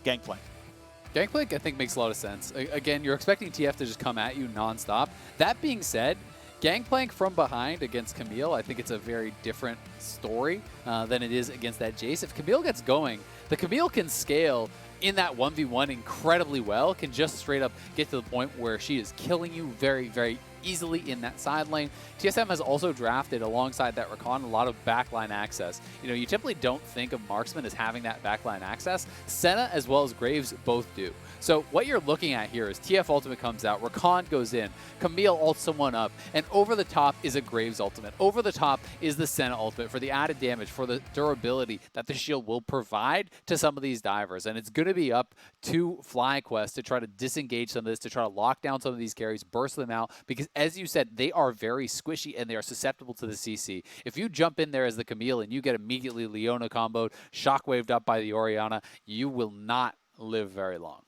Gangplank. Gangplank, I think, makes a lot of sense. Again, you're expecting TF to just come at you nonstop. That being said, Gangplank from behind against Camille, I think it's a very different story than it is against that Jace. If Camille gets going, the Camille can scale in that 1v1 incredibly well, can just straight up get to the point where she is killing you very, very easily in that side lane. TSM has also drafted alongside that Rakan a lot of backline access. You know, you typically don't think of marksman as having that backline access. Senna as well as Graves both do. So what you're looking at here is TF ultimate comes out, Rakan goes in, Camille ults someone up, and over the top is a Graves ultimate. Over the top is the Senna ultimate for the added damage, for the durability that the shield will provide to some of these divers. And it's going to be up to FlyQuest to try to disengage some of this, to try to lock down some of these carries, burst them out, because as you said, they are very squishy and they are susceptible to the CC. If you jump in there as the Camille and you get immediately Leona comboed, shockwaved up by the Orianna, you will not live very long.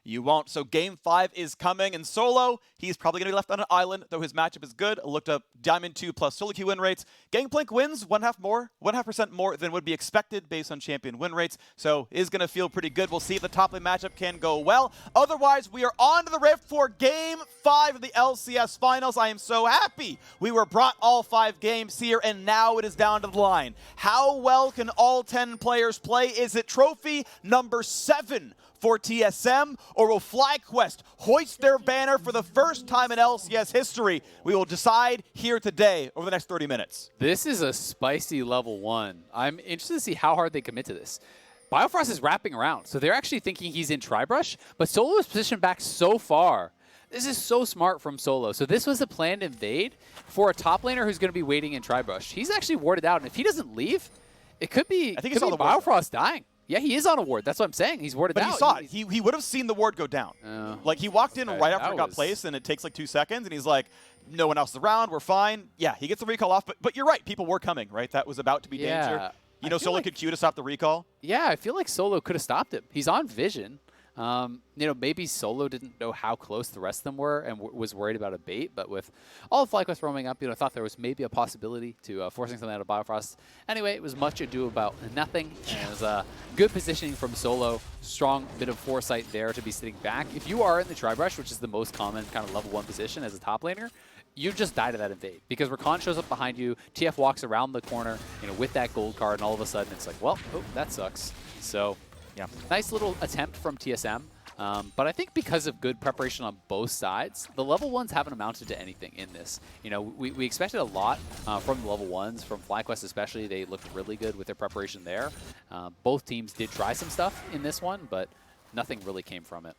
You won't. So game 5 is coming, and Solo, he's probably going to be left on an island, though his matchup is good. I looked up Diamond 2 plus solo queue win rates. Gangplank wins 1.5% more than would be expected based on champion win rates, so is going to feel pretty good. We'll see if the top lane matchup can go well. Otherwise, we are on to the Rift for game 5 of the LCS finals. I am so happy we were brought all 5 games here, and now it is down to the line. How well can all 10 players play? Is it trophy number 7 for TSM, or will FlyQuest hoist their banner for the first time in LCS history? We will decide here today over the next 30 minutes. This is a spicy level 1. I'm interested to see how hard they commit to this. Biofrost is wrapping around, so they're actually thinking he's in Tribrush, but Solo is positioned back so far. This is so smart from Solo. So this was a planned invade for a top laner who's going to be waiting in Tribrush. He's actually warded out, and if he doesn't leave, it could be, Biofrost dying. Yeah, he is on a ward. That's what I'm saying. He's warded out. But he saw it. He would have seen the ward go down. Like, he walked in right after it got placed, and it takes like 2 seconds, and he's like, no one else is around. We're fine. Yeah, he gets the recall off. But you're right. People were coming, right? That was about to be danger. You know, Solo could Q to stop the recall. Yeah, I feel like Solo could have stopped him. He's on vision. You know, maybe Solo didn't know how close the rest of them were and was worried about a bait, but with all of FlyQuest roaming up, you know, I thought there was maybe a possibility to forcing something out of Biofrost. Anyway, it was much ado about nothing, and it was a good positioning from Solo. Strong bit of foresight there to be sitting back. If you are in the Tribrush, which is the most common kind of level 1 position as a top laner, you just die to that invade, because Rakan shows up behind you, TF walks around the corner, you know, with that gold card, and all of a sudden it's like, well, oh, that sucks. So, yeah, nice little attempt from TSM. But I think because of good preparation on both sides, the level 1s haven't amounted to anything in this. You know, we expected a lot from the level 1s, from FlyQuest especially. They looked really good with their preparation there. Both teams did try some stuff in this one, but nothing really came from it.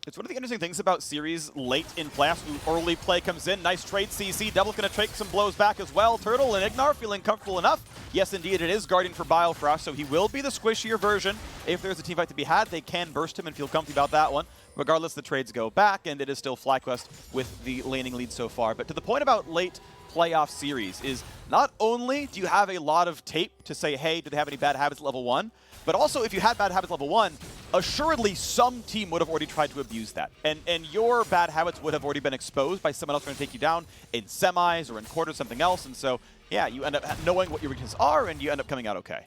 It's one of the interesting things about series late in playoffs. Early play comes in. Nice trade, CC. Double's going to take some blows back as well. Turtle and IgNar feeling comfortable enough. Yes, indeed, it is Guardian for Biofrost, so he will be the squishier version. If there's a teamfight to be had, they can burst him and feel comfy about that one. Regardless, the trades go back, and it is still FlyQuest with the laning lead so far. But to the point about late playoff series is not only do you have a lot of tape to say, hey, do they have any bad habits at level 1, but also if you had bad habits level 1, assuredly some team would have already tried to abuse that. And your bad habits would have already been exposed by someone else trying to take you down in semis or in quarters, something else. And so, yeah, you end up knowing what your weaknesses are, and you end up coming out okay.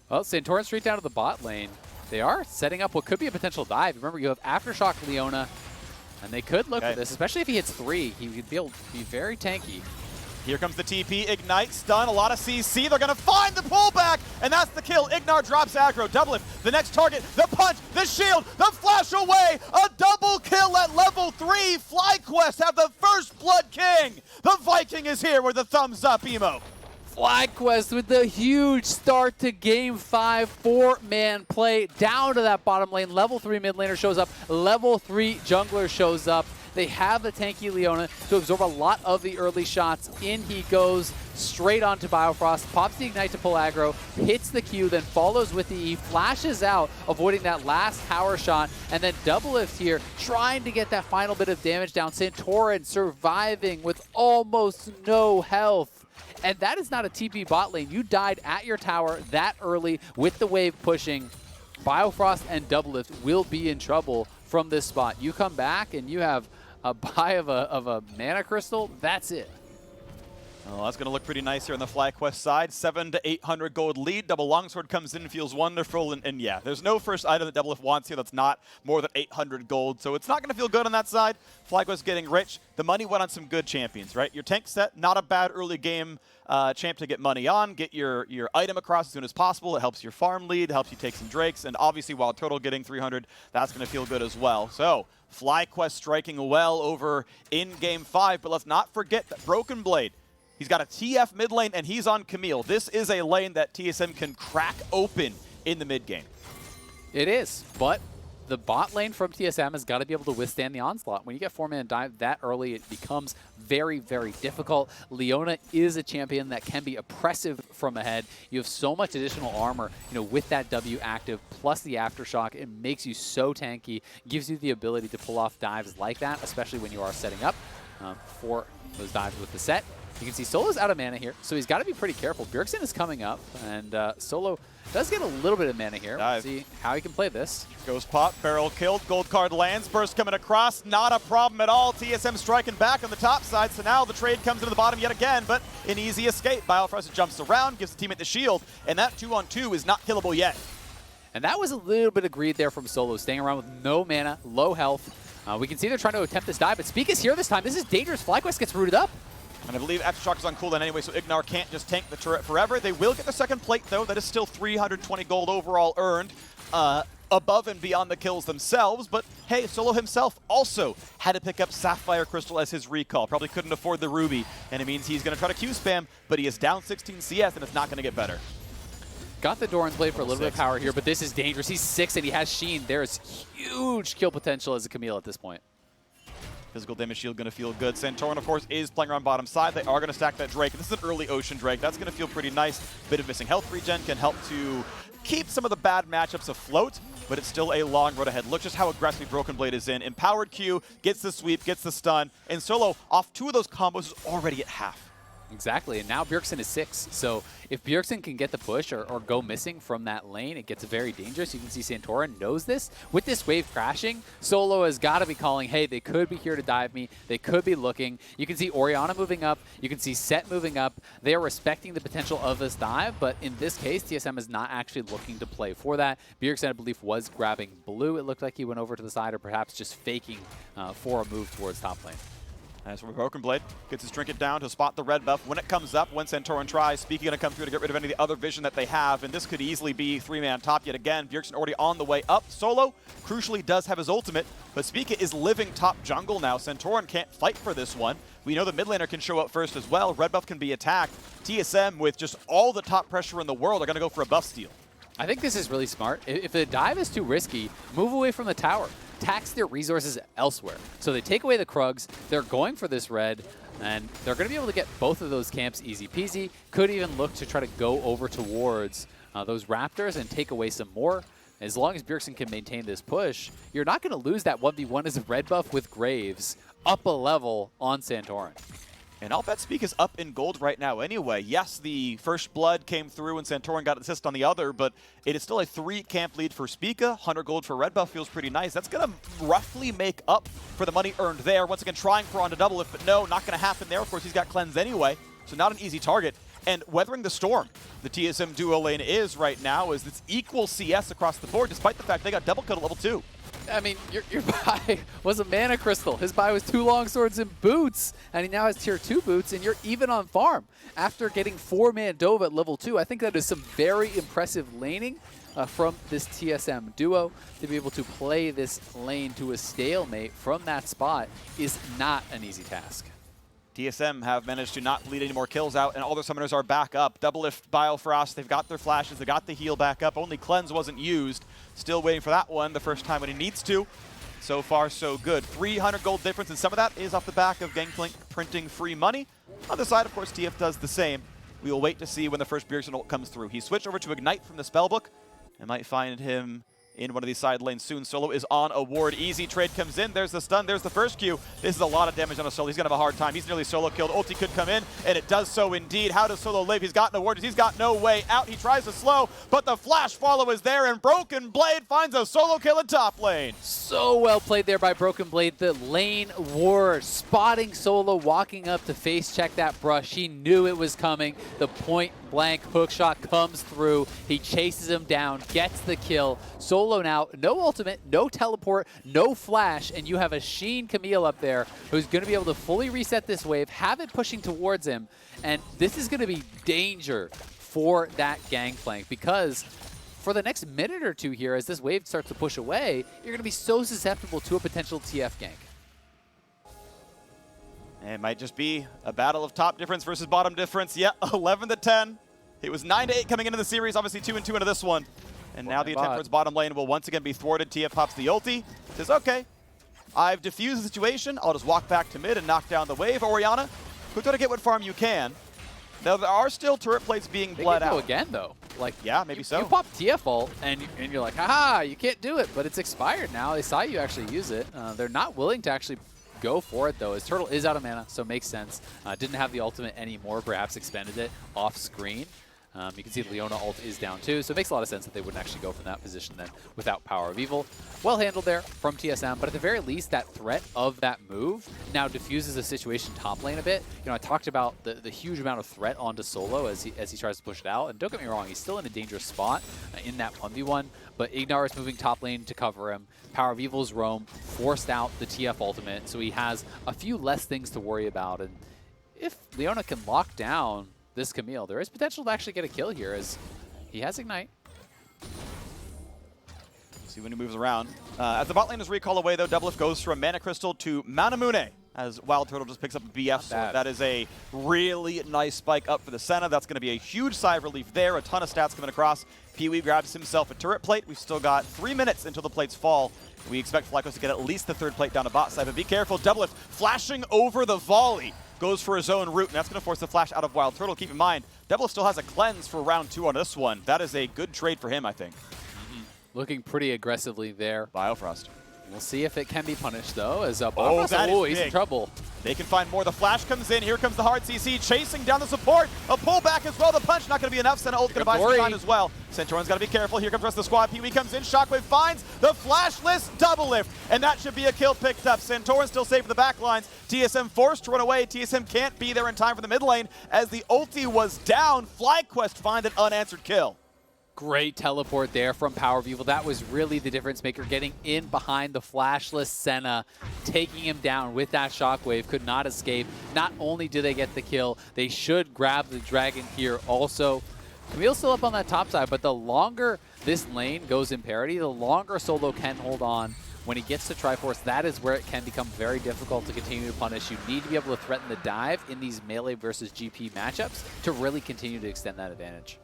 Well, Santorin straight down to the bot lane. They are setting up what could be a potential dive. Remember, you have Aftershock Leona, and they could look for this, especially if he hits 3. He would be able to be very tanky. Here comes the TP, Ignite, stun, a lot of CC. They're going to find the pullback, and that's the kill. IgNar drops aggro, Doublelift, the next target, the punch, the shield, the flash away, a double kill at level 3. FlyQuest have the first Blood King. The Viking is here with the thumbs up emo. FlyQuest with the huge start to game 5, 4-man play down to that bottom lane. Level 3 mid laner shows up, level 3 jungler shows up. They have the tanky Leona to absorb a lot of the early shots. In he goes, straight onto Biofrost, pops the Ignite to pull aggro, hits the Q, then follows with the E, flashes out, avoiding that last tower shot, and then Doublelift here, trying to get that final bit of damage down. Santorin surviving with almost no health. And that is not a TP bot lane. You died at your tower that early with the wave pushing. Biofrost and Doublelift will be in trouble from this spot. You come back and you have a buy of a mana crystal. That's it. Well, that's going to look pretty nice here on the FlyQuest side. 700 to 800 gold lead. Double Longsword comes in and feels wonderful. And yeah, there's no first item that Doublelift wants here that's not more than 800 gold. So it's not going to feel good on that side. FlyQuest getting rich. The money went on some good champions, right? Your tank Sett, not a bad early game champ to get money on. Get your item across as soon as possible. It helps your farm lead, helps you take some drakes. And obviously, WildTurtle getting 300, that's going to feel good as well. So FlyQuest striking well over in Game 5. But let's not forget that Broken Blade, he's got a TF mid lane, and he's on Camille. This is a lane that TSM can crack open in the mid game. It is, but the bot lane from TSM has got to be able to withstand the onslaught. When you get 4-man dive that early, it becomes very, very difficult. Leona is a champion that can be oppressive from ahead. You have so much additional armor, with that W active, plus the Aftershock. It makes you so tanky, gives you the ability to pull off dives like that, especially when you are setting up for those dives with the Sett. You can see Solo's out of mana here, so he's got to be pretty careful. Bjergsen is coming up, and Solo does get a little bit of mana here. We'll see how he can play this. Goes pop, barrel killed, gold card lands, burst coming across, not a problem at all. TSM striking back on the top side, so now the trade comes into the bottom yet again, but an easy escape. Biofrost jumps around, gives the teammate the shield, and that 2-on-2 is not killable yet. And that was a little bit of greed there from Solo, staying around with no mana, low health. We can see they're trying to attempt this dive, but Spica's here this time. This is dangerous. FlyQuest gets rooted up. And I believe Aftershock is on cooldown anyway, so IgNar can't just tank the turret forever. They will get the second plate, though. That is still 320 gold overall earned, above and beyond the kills themselves. But hey, Solo himself also had to pick up Sapphire Crystal as his recall. Probably couldn't afford the Ruby, and it means he's going to try to Q spam, but he is down 16 CS, and it's not going to get better. Got the Doran's Blade for a little bit of power here, but this is dangerous. He's 6 and he has Sheen. There is huge kill potential as a Camille at this point. Physical damage shield going to feel good. Santorin, of course, is playing around bottom side. They are going to stack that Drake. This is an early Ocean Drake. That's going to feel pretty nice. Bit of missing health regen can help to keep some of the bad matchups afloat, but it's still a long road ahead. Look just how aggressive Broken Blade is in. Empowered Q, gets the sweep, gets the stun, and Solo, off 2 of those combos, is already at half. Exactly, and now Bjergsen is 6. So if Bjergsen can get the push or go missing from that lane, it gets very dangerous. You can see Santorin knows this. With this wave crashing, Solo has got to be calling, hey, they could be here to dive me. They could be looking. You can see Orianna moving up. You can see Sett moving up. They are respecting the potential of this dive, but in this case, TSM is not actually looking to play for that. Bjergsen, I believe, was grabbing blue. It looked like he went over to the side or perhaps just faking for a move towards top lane. As for Broken Blade, gets his trinket down to spot the red buff. When it comes up, when Santorin tries, Spica going to come through to get rid of any of the other vision that they have, and this could easily be 3-man top yet again. Bjergsen already on the way up. Solo, crucially, does have his ultimate, but Spica is living top jungle now. Santorin can't fight for this one. We know the mid laner can show up first as well. Red buff can be attacked. TSM, with just all the top pressure in the world, are going to go for a buff steal. I think this is really smart. If the dive is too risky, move away from the tower. Tax their resources elsewhere. So they take away the Krugs, they're going for this red, and they're going to be able to get both of those camps easy peasy. Could even look to try to go over towards those Raptors and take away some more. As long as Bjergsen can maintain this push, you're not going to lose that 1v1 as a red buff with Graves up a level on Santorin. And I'll bet Spica's up in gold right now anyway. Yes, the first blood came through and Santorin got assist on the other, but it is still a 3-camp lead for Spica. 100 gold for red buff feels pretty nice. That's going to roughly make up for the money earned there. Once again, trying for on to Doublelift, but no, not going to happen there. Of course, he's got cleanse anyway, so not an easy target. And weathering the storm, the TSM duo lane is right now, is it's equal CS across the board, despite the fact they got double cut at level 2. I mean, your buy was a mana crystal. His buy was 2 long swords and boots, and he now has tier 2 boots, and you're even on farm. After getting 4-man dove at level 2, I think that is some very impressive laning from this TSM duo. To be able to play this lane to a stalemate from that spot is not an easy task. TSM have managed to not bleed any more kills out, and all their summoners are back up. Doublelift, Biofrost, they've got their flashes, they got the heal back up. Only cleanse wasn't used. Still waiting for that one the first time when he needs to. So far, so good. 300 gold difference, and some of that is off the back of Gangplank printing free money. On the side, of course, TF does the same. We will wait to see when the first Bjergsen ult comes through. He switched over to Ignite from the spellbook, and might find him in one of these side lanes soon. Solo is on a ward. Easy trade comes in. There's the stun. There's the first Q. This is a lot of damage on a Solo. He's going to have a hard time. He's nearly solo killed. Ulti could come in, and it does so indeed. How does Solo live? He's got no wards. He's got no way out. He tries to slow, but the flash follow is there, and Broken Blade finds a solo kill in top lane. So well played there by Broken Blade. The lane ward, spotting Solo, walking up to face check that brush. He knew it was coming. The point blank hook shot comes through. He chases him down, gets the kill. Solo now, no ultimate, no teleport, no flash, and you have a Sheen Camille up there who's going to be able to fully reset this wave, have it pushing towards him, and this is going to be danger for that Gangplank, because for the next minute or two here, as this wave starts to push away, you're going to be so susceptible to a potential TF gank. And it might just be a battle of top difference versus bottom difference. Yeah, 11-10. It was 9-8 coming into the series, obviously 2-2 into this one. And now the attempt towards bottom lane will once again be thwarted. TF pops the ulti. Says, okay, I've diffused the situation. I'll just walk back to mid and knock down the wave. Orianna, quick to get what farm you can. Now, there are still turret plates being bled out. Go again, though. Like, yeah, maybe so. You pop TF ult, and you're like, haha, you can't do it, but it's expired now. They saw you actually use it. They're not willing to actually go for it, though, as Turtle is out of mana, so makes sense. Didn't have the ultimate anymore, perhaps expended it off screen. You can see the Leona ult is down too, so it makes a lot of sense that they wouldn't actually go from that position then without PowerOfEvil. Well handled there from TSM, but at the very least, that threat of that move now diffuses the situation top lane a bit. You know, I talked about the huge amount of threat onto Solo as he tries to push it out, and don't get me wrong, he's still in a dangerous spot in that 1v1, but IgNar is moving top lane to cover him. PowerOfEvil's roam forced out the TF ultimate, so he has a few less things to worry about, and if Leona can lock down this Camille, there is potential to actually get a kill here as he has Ignite. See when he moves around. As the bot lane is recall away, though, Doublelift goes from Mana Crystal to Manamune as WildTurtle just picks up a BF sword. That is a really nice spike up for the Senna. That's going to be a huge sigh of relief there. A ton of stats coming across. Pee-wee grabs himself a turret plate. We've still got 3 minutes until the plates fall. We expect FlyQuest to get at least the third plate down to bot side, but be careful. Doublelift flashing over the volley. Goes for his own route, and that's going to force the flash out of WildTurtle. Keep in mind, Doublelift still has a cleanse for round 2 on this one. That is a good trade for him, I think. Looking pretty aggressively there. Biofrost. We'll see if it can be punished, though, as Biofrost, he's in trouble. They can find more. The flash comes in. Here comes the hard CC, chasing down the support. A pullback as well. The punch not going to be enough. Senna ult going to buy some time as well. Santorin's got to be careful. Here comes the rest of the squad. Pee-wee comes in. Shockwave finds the flashless Doublelift. And that should be a kill picked up. Santorin still safe for the back lines. TSM forced to run away. TSM can't be there in time for the mid lane. As the ulti was down, FlyQuest find an unanswered kill. Great teleport there from PowerOfEvil. That was really the difference maker, getting in behind the flashless Senna, taking him down with that shockwave, could not escape. Not only do they get the kill, they should grab the dragon here also. Camille's still up on that top side, but the longer this lane goes in parity, the longer Solo can hold on. When he gets to Triforce, that is where it can become very difficult to continue to punish. You need to be able to threaten the dive in these melee versus GP matchups to really continue to extend that advantage.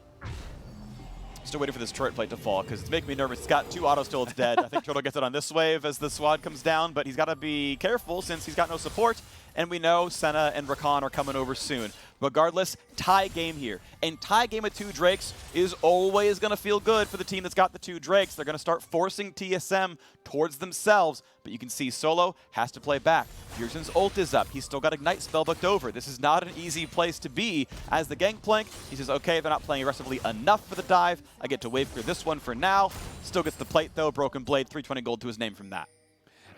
Still waiting for this turret plate to fall because it's making me nervous. It's got 2 autos still, it's dead. I think Turtle gets it on this wave as the SWAD comes down, but he's got to be careful since he's got no support. And we know Senna and Rakan are coming over soon. Regardless, tie game here. And tie game with 2 Drakes is always going to feel good for the team that's got the 2 Drakes. They're going to start forcing TSM towards themselves. But you can see Solo has to play back. Bjergsen's ult is up. He's still got Ignite spellbooked over. This is not an easy place to be. As the Gangplank, he says, okay, they're not playing aggressively enough for the dive. I get to wave clear this one for now. Still gets the plate, though. Broken Blade, 320 gold to his name from that.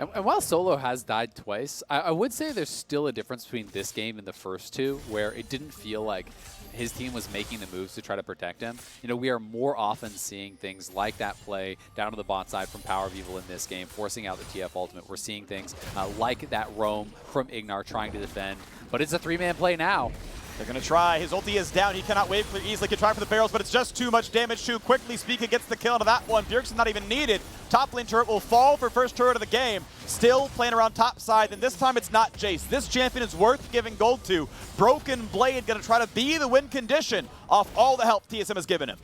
And while Solo has died twice, I would say there's still a difference between this game and the first 2, where it didn't feel like his team was making the moves to try to protect him. You know, we are more often seeing things like that play down to the bot side from PowerOfEvil in this game, forcing out the TF ultimate. We're seeing things like that roam from IgNar trying to defend. But it's a 3-man play now. They're going to try. His ulti is down. He cannot wave clear easily. Can try for the barrels, but it's just too much damage too quickly. Spica gets the kill out of that one. Bjergsen not even needed. Top lane turret will fall for first turret of the game. Still playing around top side, and this time it's not Jace. This champion is worth giving gold to. Broken Blade going to try to be the win condition off all the help TSM has given him.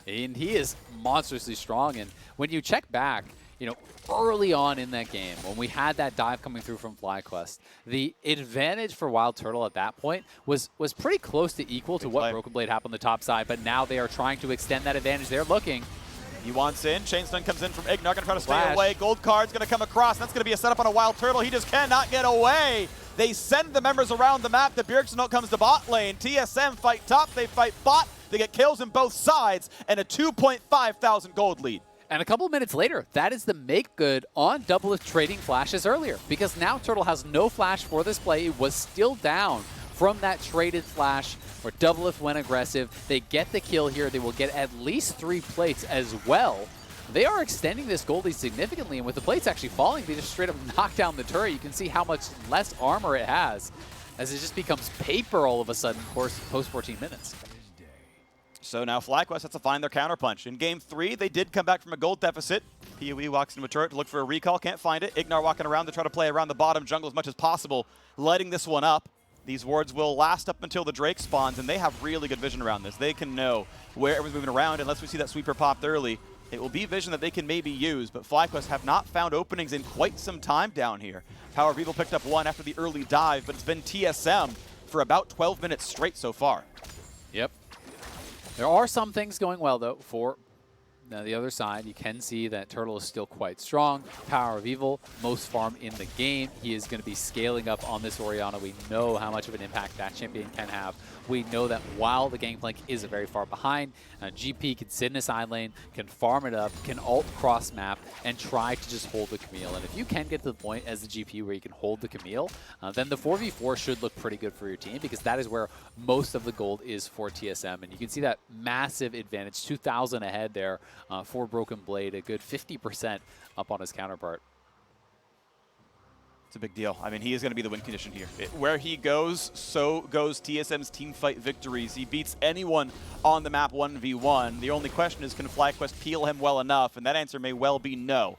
And he is monstrously strong, and when you check back, you know, early on in that game, when we had that dive coming through from FlyQuest, the advantage for WildTurtle at that point was pretty close to equal to what Broken Blade had on the top side, but now they are trying to extend that advantage. They're looking. He wants in. Chain Stun comes in from IgNar, gonna try to stay Flash. away. Gold card's gonna come across. That's gonna be a setup on a WildTurtle. He just cannot get away. They send the members around the map. The Bjergsen comes to bot lane. TSM fight top, they fight bot. They get kills in both sides, and a 2.5 thousand gold lead. And a couple of minutes later, that is the make good on Doublelift trading flashes earlier, because now Turtle has no flash for this play. It was still down from that traded flash where Doublelift went aggressive. They get the kill here. They will get at least 3 plates as well. They are extending this gold lead significantly, and with the plates actually falling, they just straight up knock down the turret. You can see how much less armor it has as it just becomes paper all of a sudden post 14 minutes. So now FlyQuest has to find their counterpunch. In game 3, they did come back from a gold deficit. PoE walks into a turret to look for a recall, can't find it. IgNar walking around to try to play around the bottom jungle as much as possible, lighting this one up. These wards will last up until the Drake spawns, and they have really good vision around this. They can know where everyone's moving around. Unless we see that sweeper popped early, it will be vision that they can maybe use, but FlyQuest have not found openings in quite some time down here. PowerOfEvil picked up one after the early dive, but it's been TSM for about 12 minutes straight so far. Yep. There are some things going well, though, for the other side. You can see that Turtle is still quite strong. PowerOfEvil, most farm in the game. He is going to be scaling up on this Orianna. We know how much of an impact that champion can have. We know that while the Gangplank is very far behind, GP can sit in a side lane, can farm it up, can ult cross map, and try to just hold the Camille. And if you can get to the point as the GP where you can hold the Camille, then the 4v4 should look pretty good for your team, because that is where most of the gold is for TSM. And you can see that massive advantage, 2,000 ahead there for Broken Blade, a good 50% up on his counterpart. It's a big deal. I mean, he is going to be the win condition here. Where he goes, so goes TSM's team fight victories. He beats anyone on the map 1v1. The only question is, can FlyQuest peel him well enough? And that answer may well be no.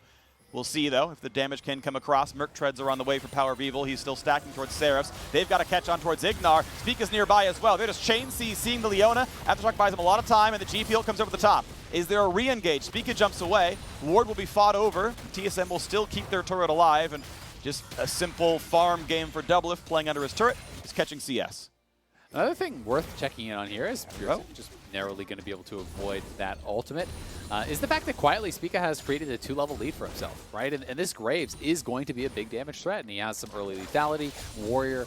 We'll see, though, if the damage can come across. Merc treads are on the way for PowerOfEvil. He's still stacking towards Seraphs. They've got to catch on towards IgNar. Spica's nearby as well. They're just chain CCing the Leona. Aftershock buys him a lot of time, and the GP ult comes over the top. Is there a re-engage? Spica jumps away. Ward will be fought over. TSM will still keep their turret alive, and just a simple farm game for Doublelift playing under his turret. He's catching CS. Another thing worth checking in on here is Bjergsen just narrowly going to be able to avoid that ultimate, is the fact that quietly Spica has created a 2-level lead for himself, right? And this Graves is going to be a big damage threat, and he has some early lethality, Warrior,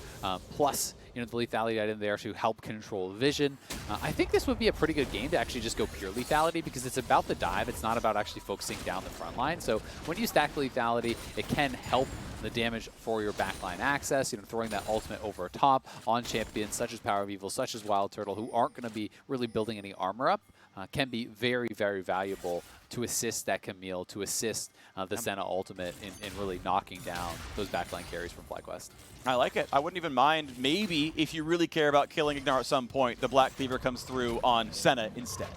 plus the lethality item there to help control vision. I think this would be a pretty good game to actually just go pure lethality, because it's about the dive. It's not about actually focusing down the front line. So when you stack lethality, it can help the damage for your backline access, throwing that ultimate over top on champions such as PowerOfEvil, such as WildTurtle, who aren't going to be really building any armor up, can be very, very valuable to assist that Camille, to assist the Senna ultimate in really knocking down those backline carries from FlyQuest. I like it. I wouldn't even mind, maybe, if you really care about killing IgNar at some point, the Black Cleaver comes through on Senna instead.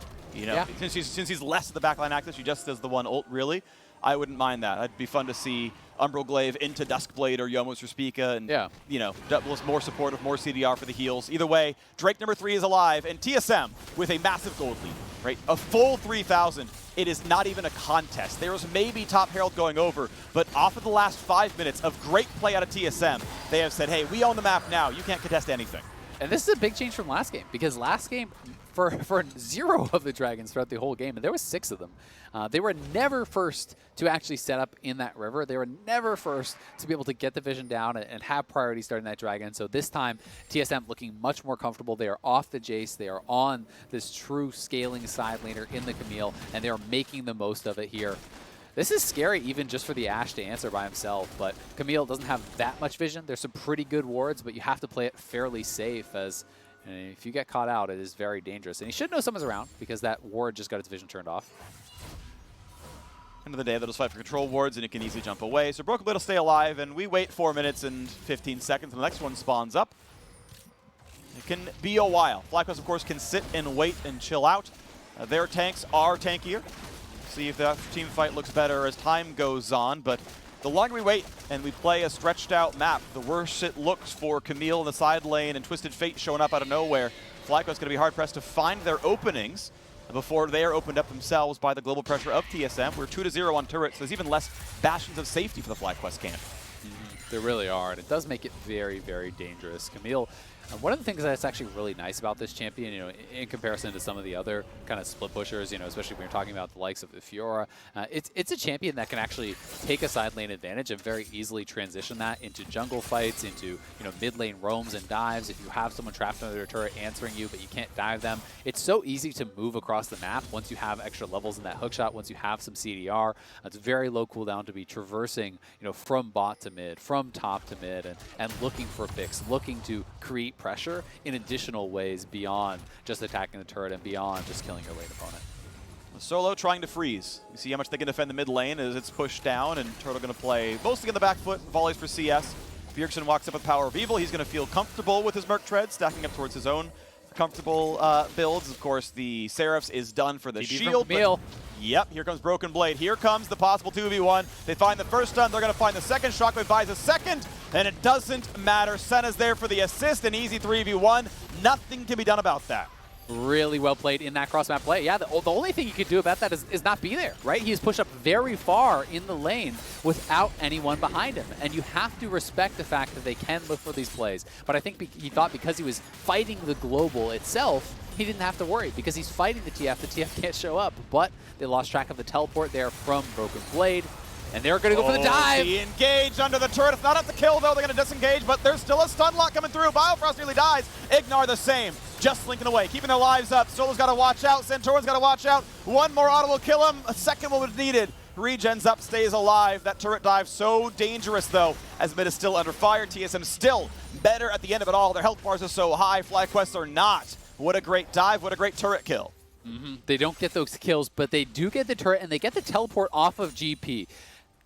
Since he's less of the backline access, she just does the one ult, really. I wouldn't mind that. It'd be fun to see Umbral Glaive into Duskblade or Yomos or Spica, and Doublelift more supportive, more CDR for the heals. Either way, Drake number 3 is alive, and TSM with a massive gold lead, right? A full 3,000. It is not even a contest. There was maybe Top Herald going over, but off of the last 5 minutes of great play out of TSM, they have said, hey, we own the map now. You can't contest anything. And this is a big change from last game, because last game, for 0 of the Dragons throughout the whole game, and there was 6 of them, they were never first to actually set up in that river. They were never first to be able to get the vision down and have priority starting that Dragon. So this time, TSM looking much more comfortable. They are off the Jace. They are on this true scaling side laner in the Camille, and they are making the most of it here. This is scary even just for the Ashe to answer by himself, but Camille doesn't have that much vision. There's some pretty good wards, but you have to play it fairly safe, as if you get caught out, it is very dangerous. And he should know someone's around, because that ward just got its vision turned off. End of the day, they'll just fight for control wards, and it can easily jump away. So Broken Blade will stay alive, and we wait 4 minutes and 15 seconds, and the next one spawns up. It can be a while. FlyQuest, of course, can sit and wait and chill out. Their tanks are tankier. See if that team fight looks better as time goes on, but the longer we wait and we play a stretched out map, the worse it looks for Camille in the side lane and Twisted Fate showing up out of nowhere. FlyQuest going to be hard pressed to find their openings before they are opened up themselves by the global pressure of TSM. We're 2-0 on turrets, so there's even less bastions of safety for the FlyQuest camp. There really are, and it does make it very, very dangerous. Camille One of the things that's actually really nice about this champion, you know, in comparison to some of the other kind of split pushers, you know, especially when you're talking about the likes of the Fiora, it's a champion that can actually take a side lane advantage and very easily transition that into jungle fights, into, you know, mid lane roams and dives. If you have someone trapped under their turret answering you, but you can't dive them, it's so easy to move across the map once you have extra levels in that hookshot, once you have some CDR. It's very low cooldown to be traversing, you know, from bot to mid, from top to mid, and looking for picks, looking to create pressure in additional ways beyond just attacking the turret and beyond just killing your lane opponent. Solo trying to freeze. You see how much they can defend the mid lane as it's pushed down, and Turtle going to play mostly on the back foot, volleys for CS. Bjergsen walks up with PowerOfEvil. He's going to feel comfortable with his Merc Tread, stacking up towards his own comfortable builds. Of course, the Seraphs is done for the shield. Yep, here comes Broken Blade. Here comes the possible 2v1. They find the first stun. They're going to find the second. Shockwave buys a second, and it doesn't matter. Senna's there for the assist, an easy 3v1. Nothing can be done about that. Really well played in that cross-map play. Yeah, the only thing you can do about that is not be there, right? He's pushed up very far in the lane without anyone behind him. And you have to respect the fact that they can look for these plays. But I think he thought because he was fighting the global itself, he didn't have to worry. Because he's fighting the TF can't show up. But they lost track of the teleport there from Broken Blade. And they're going to go for the dive. He engaged under the turret. It's not at the kill, though. They're going to disengage, but there's still a stun lock coming through. Biofrost nearly dies. IgNar the same. Just linking away, keeping their lives up. Solo's got to watch out. Santorin's got to watch out. One more auto will kill him. A second one was needed. Regens up, stays alive. That turret dive so dangerous, though, as mid is still under fire. TSM still better at the end of it all. Their health bars are so high. FlyQuest are not. What a great dive. What a great turret kill. They don't get those kills, but they do get the turret, and they get the teleport off of GP.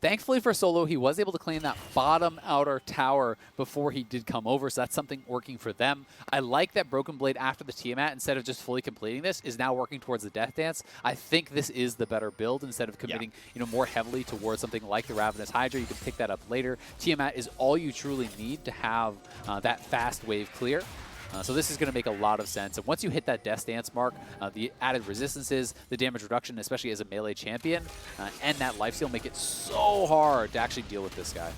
Thankfully for Solo, he was able to claim that bottom outer tower before he did come over, so that's something working for them. I like that Broken Blade after the Tiamat, instead of just fully completing this, is now working towards the Death Dance. I think this is the better build instead of committing you know, more heavily towards something like the Ravenous Hydra. You can pick that up later. Tiamat is all you truly need to have that fast wave clear. So this is going to make a lot of sense. And once you hit that Death Dance mark, the added resistances, the damage reduction, especially as a melee champion, and that lifesteal make it so hard to actually deal with this guy.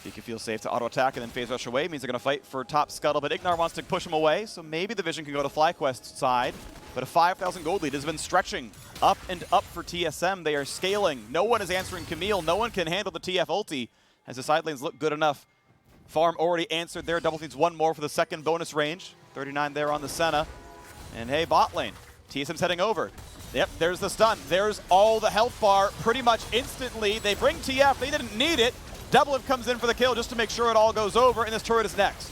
He can feel safe to auto-attack and then phase rush away. Means they're going to fight for top scuttle, but IgNar wants to push him away, so maybe the vision can go to FlyQuest's side. But a 5,000 gold lead has been stretching up and up for TSM. They are scaling. No one is answering Camille. No one can handle the TF ulti, as the side lanes look good enough. Farm already answered there. Double needs one more for the second bonus range. 39 there on the Senna. And hey, bot lane. TSM's heading over. Yep, there's the stun. There's all the health bar pretty much instantly. They bring TF. They didn't need it. Doublelift comes in for the kill just to make sure it all goes over, and this turret is next.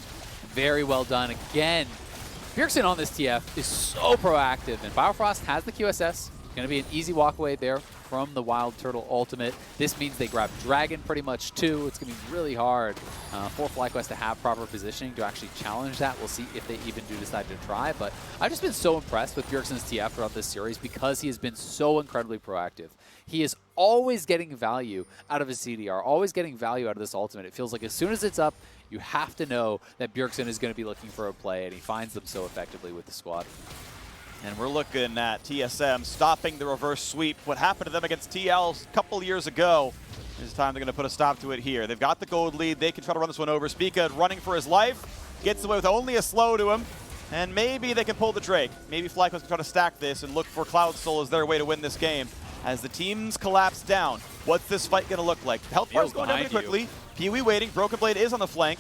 Very well done. Again, Bjergsen on this TF is so proactive, and Biofrost has the QSS. Going to be an easy walkaway there from the WildTurtle ultimate. This means they grab Dragon pretty much too. It's going to be really hard for FlyQuest to have proper positioning to actually challenge that. We'll see if they even do decide to try, but I've just been so impressed with Bjergsen's TF throughout this series because he has been so incredibly proactive. He is always getting value out of his CDR, always getting value out of this ultimate. It feels like as soon as it's up, you have to know that Bjergsen is going to be looking for a play, and he finds them so effectively with the squad. And we're looking at TSM stopping the reverse sweep. What happened to them against TL a couple years ago, this time they're going to put a stop to it here. They've got the gold lead. They can try to run this one over. Spica running for his life. Gets away with only a slow to him. And maybe they can pull the Drake. Maybe FlyQuest can try to stack this and look for Cloud Soul as their way to win this game. As the teams collapse down, what's this fight going to look like? The health bar is going down pretty quickly. Pee-wee waiting. Broken Blade is on the flank.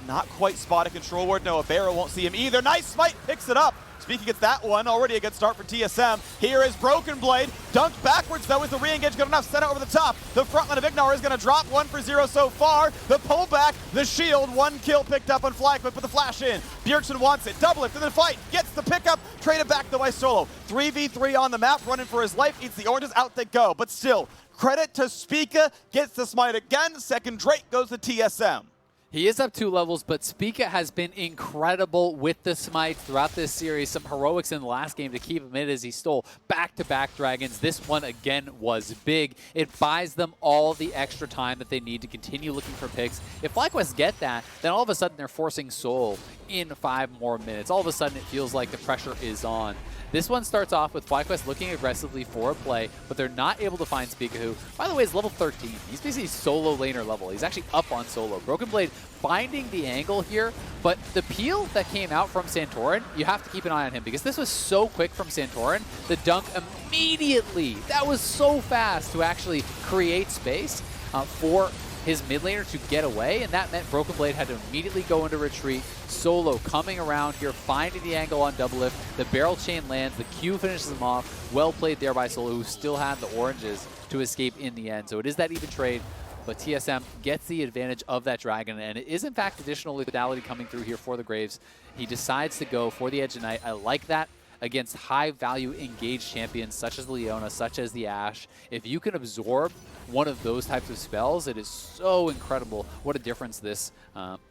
Not quite spotted. Control ward. No, a Barrow won't see him either. Nice smite. Picks it up. Spica gets that one. Already a good start for TSM. Here is Broken Blade. Dunked backwards, though. Is the re-engage good enough? Senna over the top. The front line of IgNar is going to drop 1 for 0 so far. The pullback, the shield. 1 kill picked up on FlyQuest. Put the flash in. Bjergsen wants it. Doublelift in the fight. Gets the pickup. Traded back though by Solo. 3v3 on the map. Running for his life. Eats the oranges. Out they go. But still, credit to Spica. Gets the smite again. Second Drake goes to TSM. He is up 2 levels, but Spica has been incredible with the smite throughout this series. Some heroics in the last game to keep him in as he stole back-to-back dragons. This one, again, was big. It buys them all the extra time that they need to continue looking for picks. If FlyQuest get that, then all of a sudden they're forcing Soul in 5 more minutes. All of a sudden it feels like the pressure is on. This one starts off with FlyQuest looking aggressively for a play, but they're not able to find Spica, who, by the way, is level 13. He's basically solo laner level. He's actually up on solo. Broken Blade finding the angle here, but the peel that came out from Santorin, you have to keep an eye on him because this was so quick from Santorin. The dunk immediately, that was so fast to actually create space for his mid laner to get away, and that meant Broken Blade had to immediately go into retreat. Solo coming around here, finding the angle on Doublelift. The barrel chain lands, the Q finishes him off. Well played there by Solo, who still had the oranges to escape in the end. So it is that even trade, but TSM gets the advantage of that dragon, and it is in fact additional lethality coming through here for the Graves. He decides to go for the Edge of Night. I like that against high-value engaged champions such as Leona, such as the Ashe. If you can absorb one of those types of spells, it is so incredible what a difference this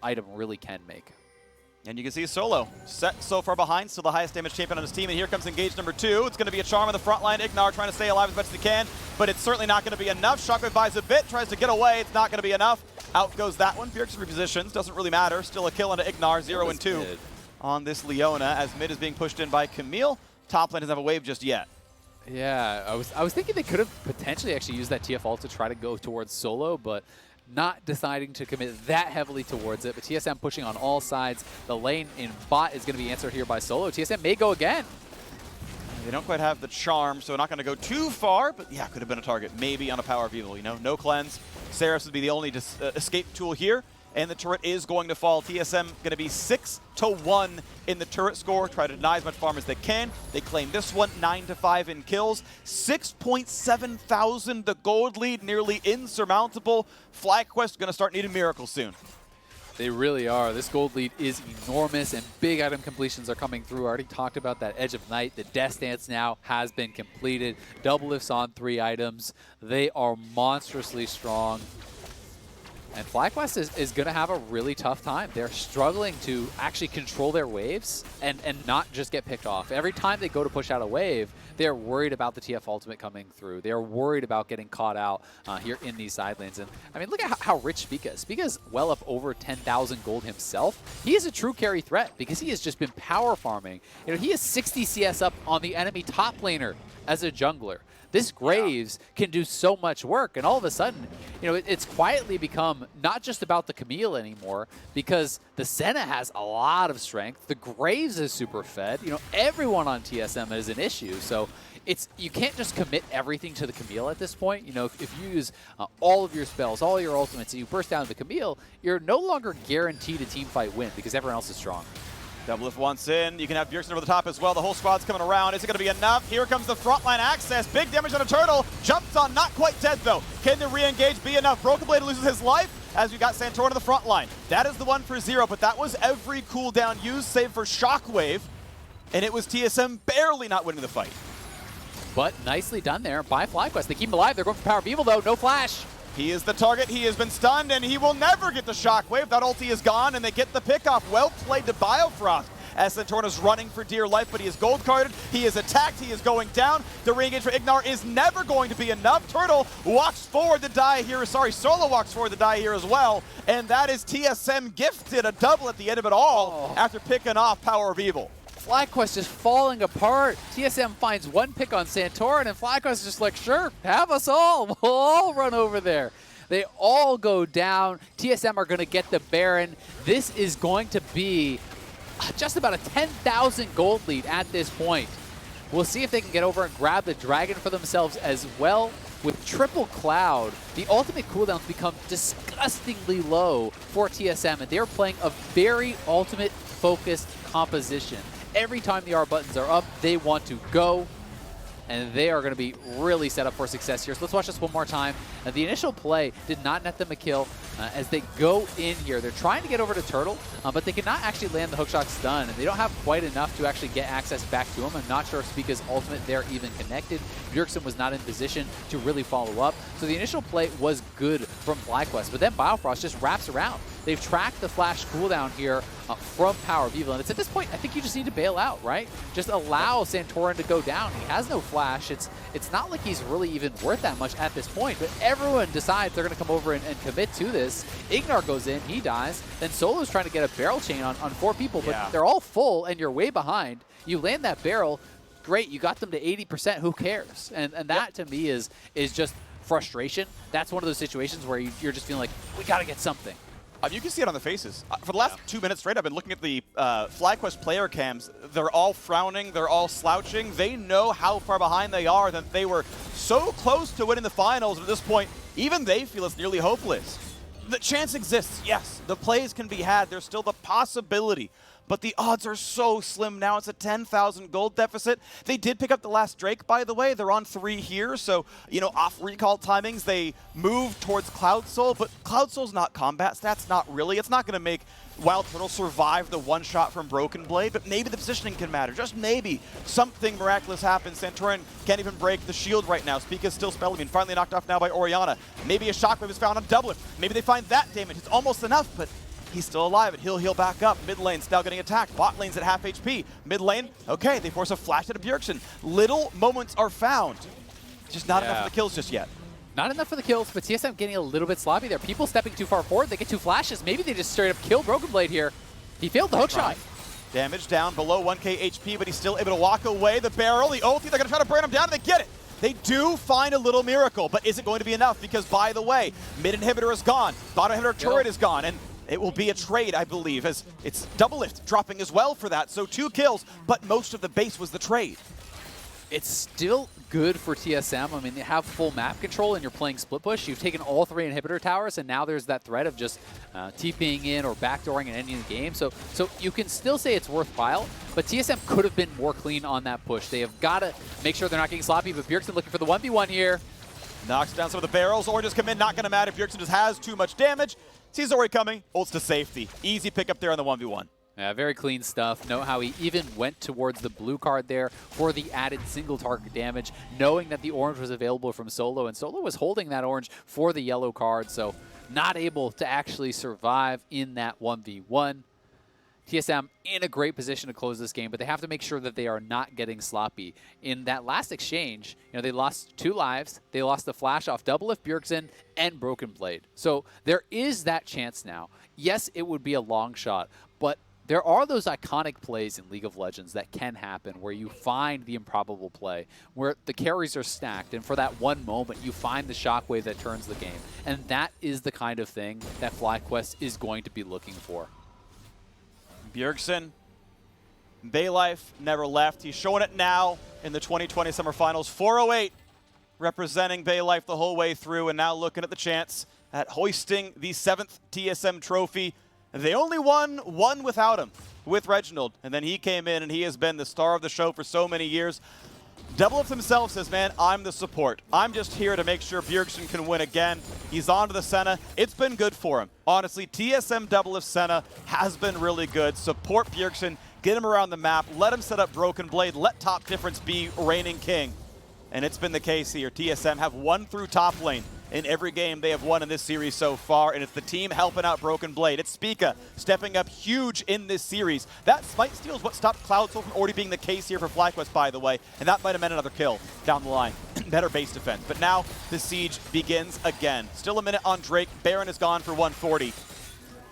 item really can make. And you can see Solo, Sett so far behind, still the highest damage champion on his team, and here comes engage number 2. It's going to be a charm on the front line. IgNar trying to stay alive as much as he can, but it's certainly not going to be enough. Shockwave buys a bit, tries to get away. It's not going to be enough. Out goes that one. Bjergsen repositions, doesn't really matter. Still a kill into IgNar, 0 and 2 on this Leona, as mid is being pushed in by Camille. Top lane doesn't have a wave just yet. Yeah, I was thinking they could have potentially actually used that TF ult to try to go towards Solo, but not deciding to commit that heavily towards it. But TSM pushing on all sides. The lane in bot is going to be answered here by Solo. TSM may go again. They don't quite have the charm, so not going to go too far, but yeah, could have been a target, maybe on a PowerOfEvil, you know? No cleanse. Seraph would be the only escape tool here, and the turret is going to fall. TSM going to be 6-1 in the turret score. Try to deny as much farm as they can. They claim this one, 9-5 in kills. 6.7 thousand, the gold lead, nearly insurmountable. FlyQuest going to start needing miracles soon. They really are. This gold lead is enormous, and big item completions are coming through. I already talked about that Edge of Night. The Death Dance now has been completed. Doublelifts on 3 items. They are monstrously strong. And FlyQuest is going to have a really tough time. They're struggling to actually control their waves and not just get picked off. Every time they go to push out a wave, they're worried about the TF ultimate coming through. They're worried about getting caught out here in these side lanes. And I mean, look at how rich Spica is. Spica is well up over 10,000 gold himself. He is a true carry threat because he has just been power farming. You know, he is 60 CS up on the enemy top laner as a jungler. This Graves can do so much work, and all of a sudden, you know, it's quietly become not just about the Camille anymore, because the Senna has a lot of strength. The Graves is super fed. You know, everyone on TSM is an issue. So you can't just commit everything to the Camille at this point. You know, if you use all of your spells, all your ultimates, and you burst down the Camille, you're no longer guaranteed a team fight win because everyone else is strong. Doublelift wants in. You can have Bjergsen over the top as well. The whole squad's coming around. Is it going to be enough? Here comes the frontline access. Big damage on a turtle. Jumps on, not quite dead though. Can the re-engage be enough? Broken Blade loses his life as we got Santorin to the front line. That is the one for 0, but that was every cooldown used save for Shockwave. And it was TSM barely not winning the fight. But nicely done there by FlyQuest. They keep him alive. They're going for PowerOfEvil though. No flash. He is the target, he has been stunned, and he will never get the Shockwave. That ulti is gone, and they get the pickoff. Well played to Biofrost, as Santorin is running for dear life, but he is gold carded, he is attacked, he is going down. The re-engage for IgNar is never going to be enough. Turtle walks forward to die here, Solo walks forward to die here as well, and that is TSM gifted a double at the end of it all after picking off PowerOfEvil. FlyQuest is falling apart. TSM finds one pick on Santorin, and FlyQuest is just like, sure, have us all. We'll all run over there. They all go down. TSM are going to get the Baron. This is going to be just about a 10,000 gold lead at this point. We'll see if they can get over and grab the dragon for themselves as well. With Triple Cloud, the ultimate cooldowns become disgustingly low for TSM, and they're playing a very ultimate-focused composition. Every time the R buttons are up, they want to go, and they are going to be really set up for success here. So let's watch this one more time. The initial play did not net them a kill as they go in here. They're trying to get over to Turtle, but they cannot actually land the hookshot stun, and they don't have quite enough to actually get access back to him. I'm not sure if Spica's ultimate there even connected. Bjergsen was not in position to really follow up. So the initial play was good from FlyQuest, but then Biofrost just wraps around. They've tracked the flash cooldown here from PowerOfEvil, and it's at this point, I think you just need to bail out, right? Just allow Santorin to go down. He has no flash. It's not like he's really even worth that much at this point, but everyone decides they're going to come over and commit to this. IgNar goes in, he dies. Then Solo's trying to get a barrel chain on 4 people, but they're all full, and you're way behind. You land that barrel. great. You got them to 80%. Who cares? And that to me is just frustration. That's one of those situations where you're just feeling like, we got to get something. You can see it on the faces. For the last 2 minutes straight, I've been looking at the FlyQuest player cams. They're all frowning. They're all slouching. They know how far behind they are, that they were so close to winning the finals. At this point, even they feel it's nearly hopeless. The chance exists, yes. The plays can be had. There's still the possibility. But the odds are so slim now. It's a 10,000 gold deficit. They did pick up the last Drake, by the way. They're on 3 here, so, you know, off recall timings, they move towards Cloud Soul, but Cloud Soul's not combat stats, not really. It's not going to make WildTurtle survive the one shot from Broken Blade, but maybe the positioning can matter. Just maybe something miraculous happens. Santorin can't even break the shield right now. Spica's still spelling, finally knocked off now by Orianna. Maybe a shockwave is found on Doublelift. Maybe they find that damage. It's almost enough, but he's still alive, and he'll heal back up. Mid lane's now getting attacked. Bot lane's at half HP. Mid lane, okay, they force a flash at a Bjergsen. Little moments are found. Just not enough for the kills just yet. Not enough for the kills, but TSM getting a little bit sloppy there. People stepping too far forward. They get 2 flashes. Maybe they just straight up kill Broken Blade here. He failed the hook shot. Damage down below 1k HP, but he's still able to walk away. The barrel, the ulti, they're going to try to burn him down, and they get it. They do find a little miracle, but is it going to be enough? Because, by the way, mid inhibitor is gone. Bottom inhibitor turret is gone, and it will be a trade, I believe, as it's Doublelift dropping as well for that. So 2 kills, but most of the base was the trade. It's still good for TSM. I mean, they have full map control and you're playing split push. You've taken all 3 inhibitor towers, and now there's that threat of just TPing in or backdooring and ending the game. So you can still say it's worthwhile, but TSM could have been more clean on that push. They have got to make sure they're not getting sloppy, but Bjergsen looking for the 1v1 here. Knocks down some of the barrels. Oranges come in, not going to matter. Bjergsen just has too much damage. Sees Ori coming, ults to safety. Easy pickup there on the 1v1. Yeah, very clean stuff. Know how he even went towards the blue card there for the added single target damage, knowing that the orange was available from Solo, and Solo was holding that orange for the yellow card, so not able to actually survive in that 1v1. TSM in a great position to close this game, but they have to make sure that they are not getting sloppy. In that last exchange, you know, they lost 2 lives. They lost the flash off Doublelift, Bjergsen, and Broken Blade. So there is that chance now. Yes, it would be a long shot, but there are those iconic plays in League of Legends that can happen where you find the improbable play, where the carries are stacked, and for that one moment, you find the shockwave that turns the game. And that is the kind of thing that FlyQuest is going to be looking for. Bjergsen, Baylife never left. He's showing it now in the 2020 Summer Finals. 408 representing Baylife the whole way through, and now looking at the chance at hoisting the 7th TSM trophy. They only won one without him, with Reginald, and then he came in and he has been the star of the show for so many years. Doublelift himself says, man, I'm the support. I'm just here to make sure Bjergsen can win again. He's on to the Senna. It's been good for him. Honestly, TSM Doublelift Senna has been really good. Support Bjergsen, get him around the map, let him set up Broken Blade, let Top Difference be reigning king. And it's been the case here. TSM have won through top lane in every game they have won in this series so far, and it's the team helping out Broken Blade. It's Spica stepping up huge in this series. That Smite Steal is what stopped Cloud Soul from already being the case here for FlyQuest, by the way, and that might have meant another kill down the line. Better base defense. But now the siege begins again. Still a minute on Drake. Baron is gone for 140.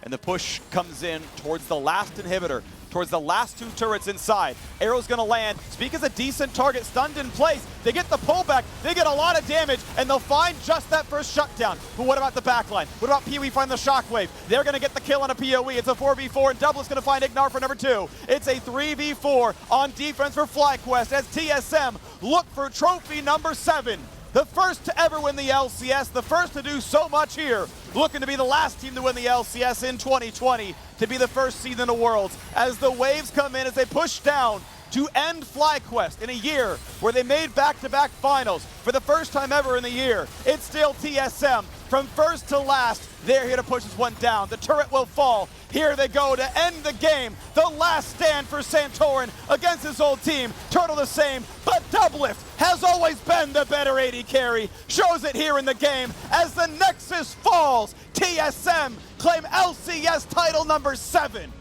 And the push comes in towards the last inhibitor, towards the last 2 turrets inside. Arrow's gonna land. Spica's a decent target, stunned in place. They get the pullback, they get a lot of damage, and they'll find just that first shutdown. But what about the backline? What about PoE find the shockwave? They're gonna get the kill on a PoE. It's a 4v4, and Double's gonna find IgNar for number 2. It's a 3v4 on defense for FlyQuest as TSM look for trophy number 7. The first to ever win the LCS, the first to do so much here. Looking to be the last team to win the LCS in 2020, to be the first seed in the Worlds. As the waves come in, as they push down to end FlyQuest in a year where they made back-to-back finals for the first time ever in the year. It's still TSM. From first to last, they're here to push this one down. The turret will fall. Here they go to end the game. The last stand for Santorin against his old team. Turtle the same, but Doublelift has always been the better AD carry. Shows it here in the game as the Nexus falls. TSM claim LCS title number 7.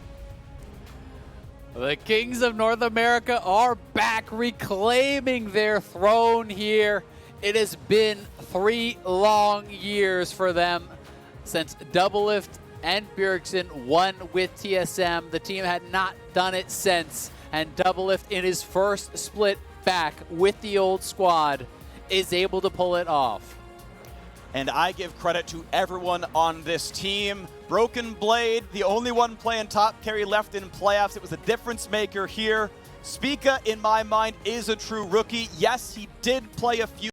The Kings of North America are back, reclaiming their throne here. It has been 3 long years for them since Doublelift and Bjergsen won with TSM. The team had not done it since, and Doublelift in his first split back with the old squad, is able to pull it off. And I give credit to everyone on this team. Broken Blade, the only one playing top carry left in playoffs. It was a difference maker here. Spica, in my mind, is a true rookie. Yes, he did play a few